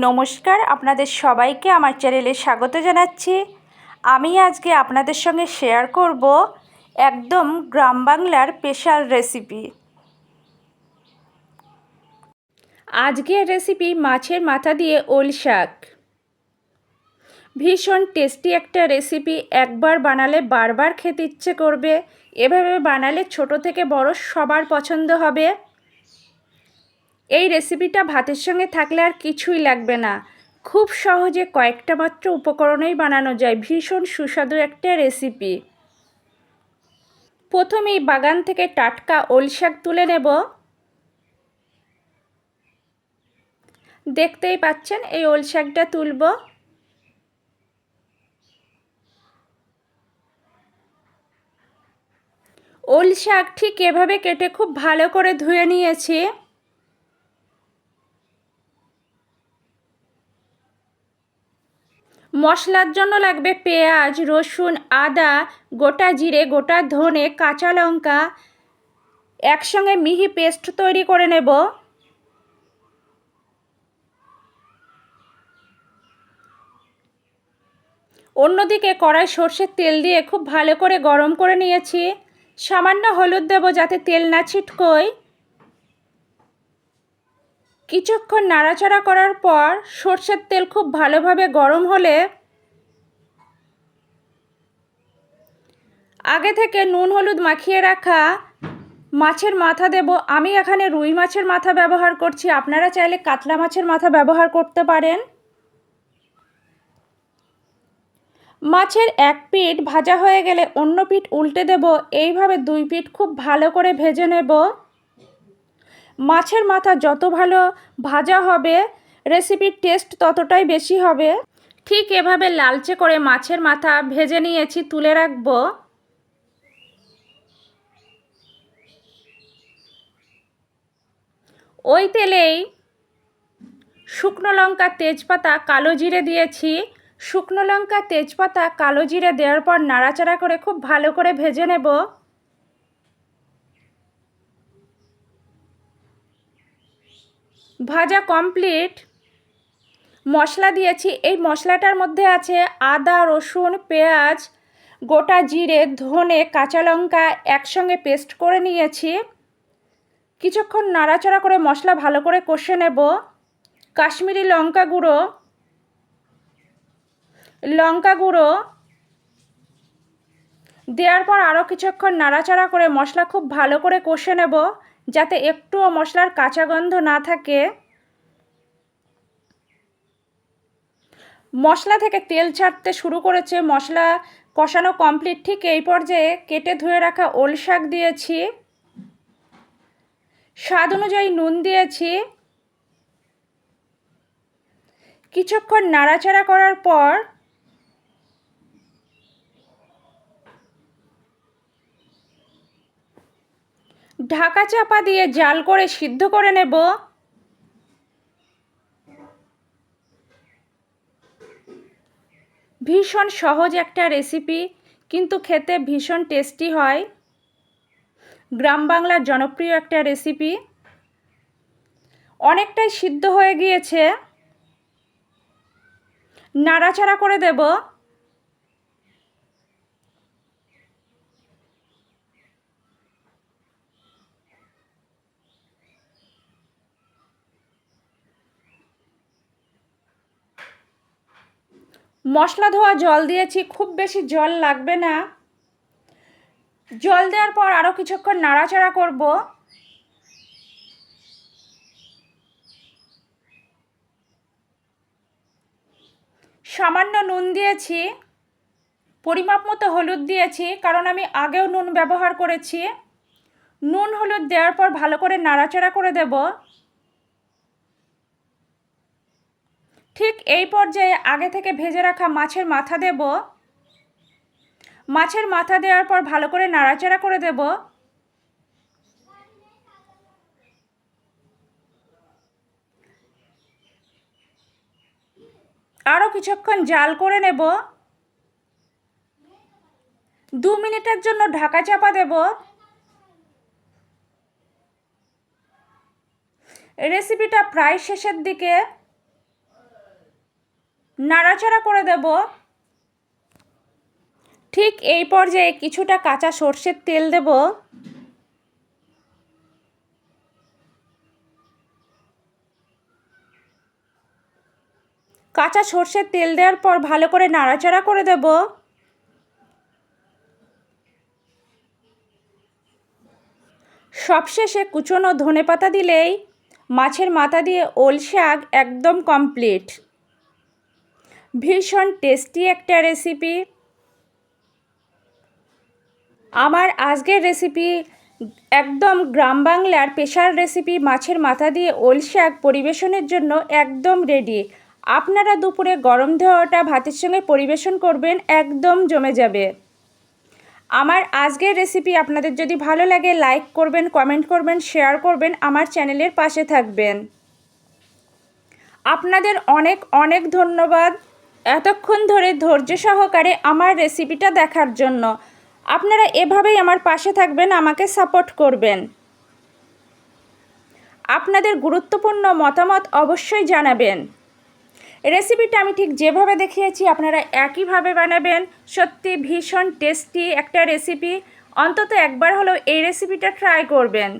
নমস্কার, আপনাদের সবাইকে আমার চ্যানেলে স্বাগত জানাচ্ছি। আমি আজকে আপনাদের সঙ্গে শেয়ার করব একদম গ্রাম বাংলার স্পেশাল রেসিপি। আজকের রেসিপি মাছের মাথা দিয়ে ওল শাক। ভীষণ টেস্টি একটা রেসিপি, একবার বানালে বারবার খেতে ইচ্ছে করবে। এভাবে বানালে ছোট থেকে বড় সবার পছন্দ হবে। এই রেসিপিটা ভাতের সঙ্গে থাকলে আর কিছুই লাগবে না, খুব সহজে কয়েকটা মাত্র উপকরণেই বানানো যায়। ভীষণ সুস্বাদু একটা রেসিপি। প্রথমেই বাগান থেকে টাটকা ওল শাক তুলে নেব। দেখতেই পাচ্ছেন এই ওল শাকটা তুলব। ওল শাক ঠিক এভাবে কেটে খুব ভালো করে ধুয়ে নিয়েছি। মশলার জন্য লাগবে পেঁয়াজ, রসুন, আদা, গোটা জিরে, গোটা ধনে, কাঁচা লঙ্কা একসঙ্গে মিহি পেস্ট তৈরি করে নেব। অন্যদিকে কড়াই সর্ষের তেল দিয়ে খুব ভালো করে গরম করে নিয়েছি। সামান্য হলুদ দেব যাতে তেল না ছিটকোয়। কিছুক্ষণ নাড়াচাড়া করার পর সর্ষের তেল খুব ভালোভাবে গরম হলে আগে থেকে নুন হলুদ মাখিয়ে রাখা মাছের মাথা দেব। আমি এখানে রুই মাছের মাথা ব্যবহার করছি, আপনারা চাইলে কাতলা মাছের মাথা ব্যবহার করতে পারেন। মাছের এক পিঠ ভাজা হয়ে গেলে অন্য পিঠ উল্টে দেব। এইভাবে দুই পিঠ খুব ভালো করে ভেজে নেব। মাছের মাথা যত ভালো ভাজা হবে রেসিপির টেস্ট ততটাই বেশি হবে। ঠিক এভাবে লালচে করে মাছের মাথা ভেজে নিয়েছি, তুলে রাখবো। ওই তেলেই শুকনো লঙ্কা, তেজপাতা, কালো জিরে দিয়েছি। শুকনো লঙ্কা, তেজপাতা, কালো জিরে দেওয়ার পর নাড়াচাড়া করে খুব ভালো করে ভেজে নেব। ভাজা কমপ্লিট। মশলা দিয়েছি। এই মশলাটার মধ্যে আছে আদা, রসুন, পেঁয়াজ, গোটা জিরে, ধনে, কাঁচা লঙ্কা একসঙ্গে পেস্ট করে নিয়েছি। কিছুক্ষণ নাড়াচাড়া করে মশলা ভালো করে কষে নেব। কাশ্মীরি লঙ্কা গুঁড়ো দেওয়ার পর আরও কিছুক্ষণ নাড়াচাড়া করে মশলা খুব ভালো করে কষে নেব যাতে একটুও মশলার কাঁচা গন্ধ না থাকে। মশলা থেকে তেল ছাড়তে শুরু করেছে, মশলা কষানো কমপ্লিট। ঠিক এই পর্যায়ে কেটে ধুয়ে রাখা ওল শাক দিয়েছি। স্বাদ অনুযায়ী নুন দিয়েছি। কিছুক্ষণ নাড়াচাড়া করার পর ঢাকা চাপা দিয়ে জাল করে সিদ্ধ করে নেব। ভীষণ সহজ একটা রেসিপি, কিন্তু খেতে ভীষণ টেস্টি হয়। গ্রাম বাংলার জনপ্রিয় একটা রেসিপি। অনেকটাই সিদ্ধ হয়ে গিয়েছে, নাড়াচাড়া করে দেব। মশলা ধোয়া জল দিয়েছি, খুব বেশি জল লাগবে না। জল দেওয়ার পর আরও কিছুক্ষণ নাড়াচাড়া করব। সামান্য নুন দিয়েছি, পরিমাপ মতো হলুদ দিয়েছি, কারণ আমি আগেও নুন ব্যবহার করেছি। নুন হলুদ দেওয়ার পর ভালো করে নাড়াচাড়া করে দেব। ঠিক এই পর্যায়ে আগে থেকে ভেজে রাখা মাছের মাথা দেব। মাছের মাথা দেওয়ার পর ভালো করে নাড়াচাড়া করে দেব। আরও কিছুক্ষণ জাল করে নেব। 2 মিনিটের জন্য ঢাকা চাপা দেব। রেসিপিটা প্রায় শেষের দিকে। নাড়াচাড়া করে দেব। ঠিক এই পর্যায়ে কিছুটা কাঁচা সর্ষের তেল দেব। কাঁচা সর্ষের তেল দেওয়ার পর ভালো করে নাড়াচাড়া করে দেব। সবশেষে কুচনো ধনেপাতা দিলেই মাছের মাথা দিয়ে ওল শাক একদম কমপ্লিট। ভীষণ টেস্টি একটা রেসিপি। আমার আজকের রেসিপি একদম গ্রাম বাংলার স্পেশাল রেসিপি মাছের মাথা দিয়ে ওল শাক পরিবেশনের জন্য একদম রেডি। আপনারা দুপুরে গরম ধোয়াটা ভাতের সঙ্গে পরিবেশন করবেন, একদম জমে যাবে। আমার আজকের রেসিপি আপনাদের যদি ভালো লাগে লাইক করবেন, কমেন্ট করবেন, শেয়ার করবেন, আমার চ্যানেলের পাশে থাকবেন। আপনাদের অনেক অনেক ধন্যবাদ এতক্ষণ ধরে ধৈর্য সহকারে আমার রেসিপিটা দেখার জন্য। আপনারা এভাবেই আমার পাশে থাকবেন, আমাকে সাপোর্ট করবেন। আপনাদের গুরুত্বপূর্ণ মতামত অবশ্যই জানাবেন। রেসিপিটা আমি ঠিক যেভাবে দেখিয়েছি আপনারা একইভাবে বানাবেন। সত্যি ভীষণ টেস্টি একটা রেসিপি। অন্তত একবার হলেও এই রেসিপিটা ট্রাই করবেন।